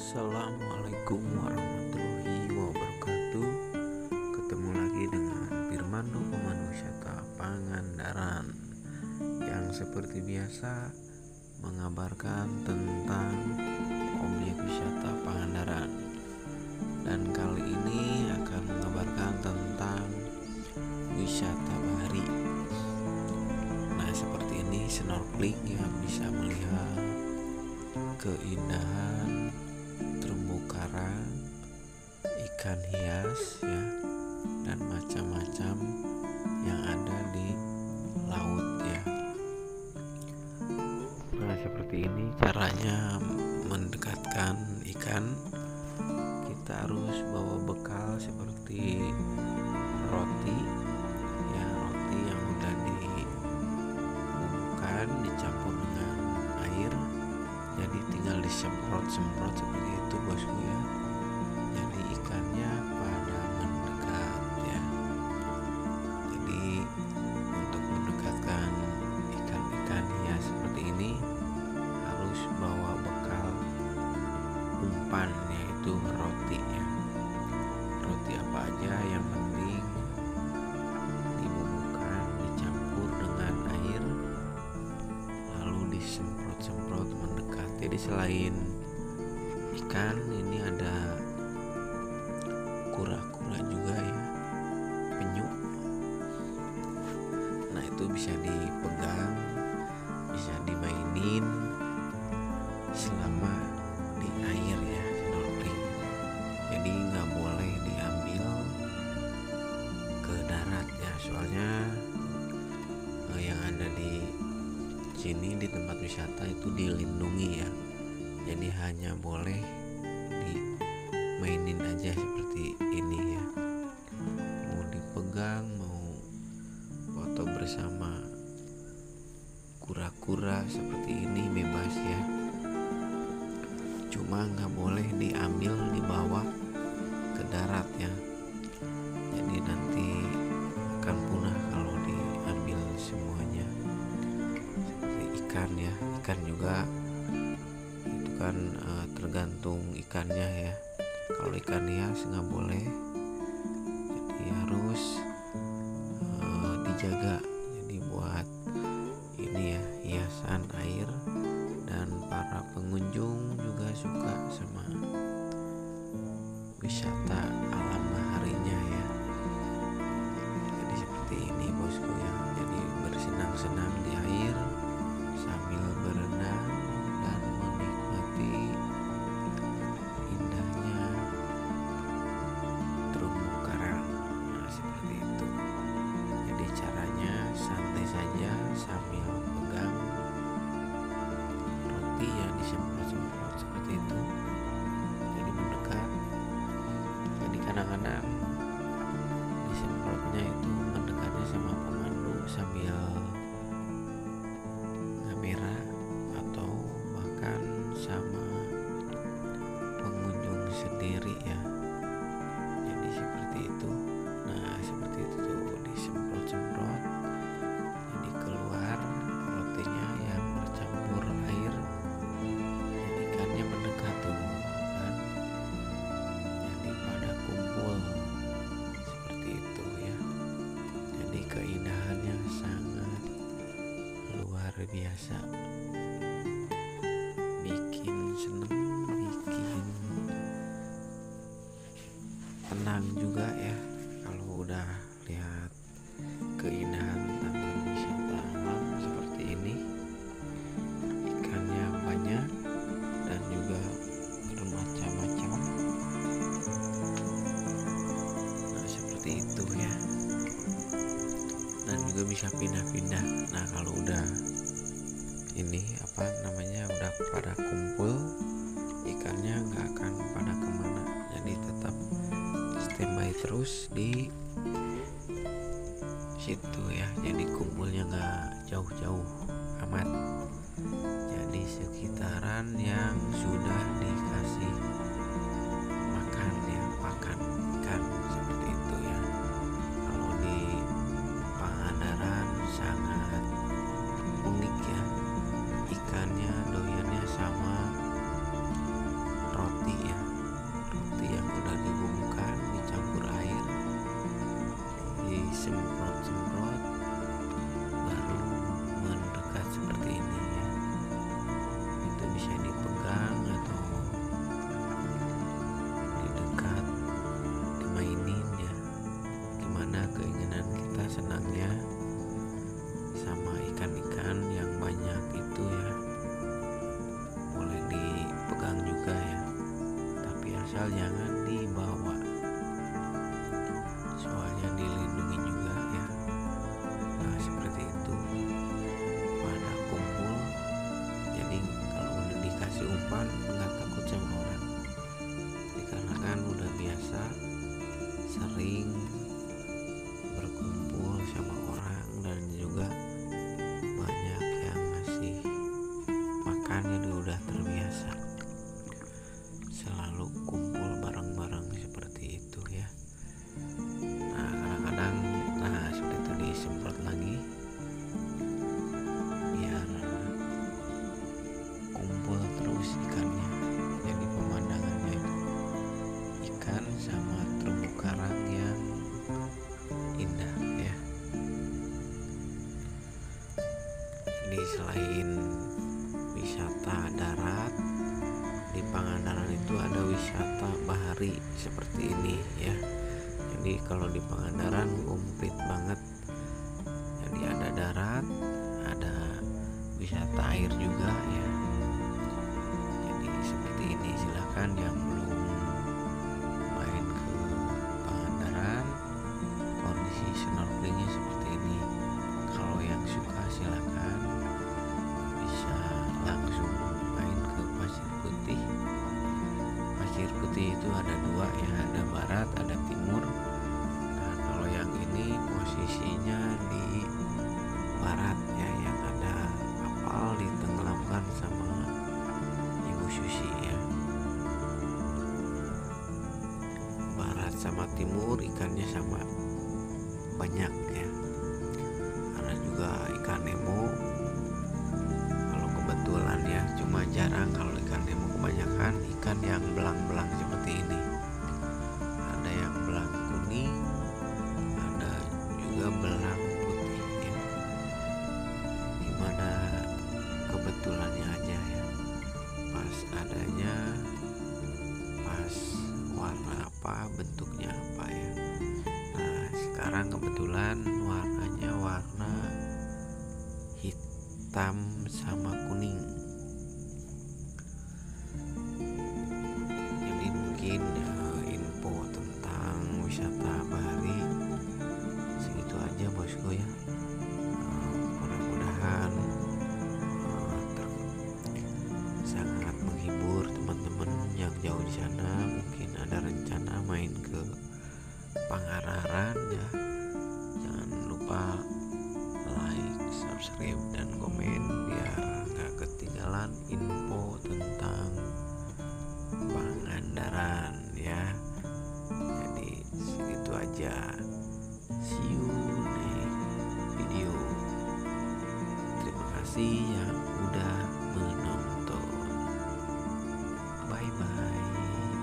Assalamualaikum warahmatullahi wabarakatuh. Ketemu lagi dengan Firmando, pemandu wisata Pangandaran, yang seperti biasa mengabarkan tentang objek wisata Pangandaran. Dan kali ini akan mengabarkan tentang wisata bahari. Nah, seperti ini snorkeling yang bisa melihat keindahan terumbu karang, ikan hias ya, dan macam-macam yang ada di laut ya. Nah, seperti ini caranya mendekatkan ikan. Kita harus bawa bekal seperti roti ya, roti yang udah dibumbukan dicampur dengan air. Jadi tinggal disemprot-semprot seperti itu bosku ya. Jadi ikannya pada mendekat ya. Jadi untuk mendekatkan ikan-ikan hias seperti ini harus bawa bekal umpan, yaitu roti ya. Roti apa aja yang penting dibumbukan, dicampur dengan air, lalu disemprot-semprot mendekat. Jadi selain ikan ini ada kura-kura juga ya, penyu. Nah, itu bisa dipegang, bisa dimainin selama di air ya, snorkeling. Jadi nggak boleh diambil ke darat ya, soalnya yang ada di sini di tempat wisata itu dilindungi ya. Jadi hanya boleh dimainin aja seperti ini ya. Mau dipegang, mau foto bersama kura-kura seperti ini bebas ya. Cuma nggak boleh diambil, dibawa ke darat ya. Jadi nanti akan punah kalau diambil semuanya. Seperti ikan ya, ikan juga itu kan tergantung ikannya ya. Kalau ikan hias nggak boleh, jadi harus dijaga. Jadi buat ini ya, hiasan air, dan para pengunjung juga suka sama wisata alam baharinya ya. Jadi seperti ini bosku ya. Jadi bersenang-senang di air sambil berenang dan menikmati indahnya terumbu karang. Nah, seperti itu. Jadi caranya santai saja sambil pegang roti yang disemprot-semprot seperti itu. Jadi mendekat. Jadi kadang-kadang disemprotnya itu mendekatnya sama pemandu sambil kamera, atau bahkan sama pengunjung sendiri ya. Jadi seperti itu. Nah, seperti itu tuh, disemprot-semprot, jadi keluar rotinya yang bercampur air, dan ikannya mendekat tuh kan. Jadi pada kumpul seperti itu ya. Jadi keindahannya sangat luar biasa, bikin seneng, bikin tenang juga ya kalau udah lihat keindahan taman wisata alam seperti ini. Ikannya banyak dan juga bermacam-macam. Nah, seperti itu ya. Dan juga bisa pindah-pindah. Nah, kalau udah ini udah pada kumpul, ikannya nggak akan pada kemana. Jadi tetap standby terus di situ ya. Jadi kumpulnya nggak jauh-jauh amat. Jadi sekitaran yang sudah dikasih makan ya, pakan ikan seperti itu ya. Kalau di Pangandaran sangat unik ya, ikannya doyannya sama roti asal jangan dibawa, soalnya dilindungi juga ya. Nah seperti itu, pada kumpul, jadi kalau udah dikasih umpan nggak takut sama orang, dikarenakan udah biasa sering berkumpul sama orang dan juga banyak yang ngasih makan, jadi udah terbiasa selalu kumpul bareng-bareng seperti itu ya. Nah kadang-kadang seperti itu disemprot lagi biar kumpul terus ikannya, jadi pemandangannya itu ikan sama terumbu karang yang indah ya. Jadi selain wisata darat, di Pangandaran itu ada wisata bahari seperti ini ya. Jadi kalau di Pangandaran komplit banget, jadi ada darat, ada wisata air juga ya. Jadi seperti ini, silahkan yang belum main ke Pangandaran, kondisi snorkelingnya seperti ini. Kalau yang suka silahkan bisa langsung main ke Pasir Putih. Pasir Putih itu ada dua ya, ada barat, ada timur. Nah kalau yang ini posisinya di barat ya, yang ada kapal ditenggelamkan sama Ibu Susi ya. Barat sama timur ikannya sama banyak ya. Ada juga ikan Nemo kalau kebetulan ya, cuma jarang kalau ikan Nemo, kebanyakan ikan yang belang-belang seperti ini. Ada yang belang kuning, ada juga belang putih ya. Gimana kebetulannya aja ya, pas adanya, pas warna apa, bentuknya apa ya. Nah sekarang kebetulan warnanya warna hitam sama kuning. Jadi mungkin info tentang wisata bahari segitu aja bosku ya. Mudah-mudahan sangat menghibur teman-teman yang jauh di sana, mungkin ada rencana main ke Pangandaran ya. Jangan lupa like, subscribe, dan komen biar nggak ketinggalan info tentang Pangandaran ya. Jadi segitu aja. See you next video. Terima kasih yang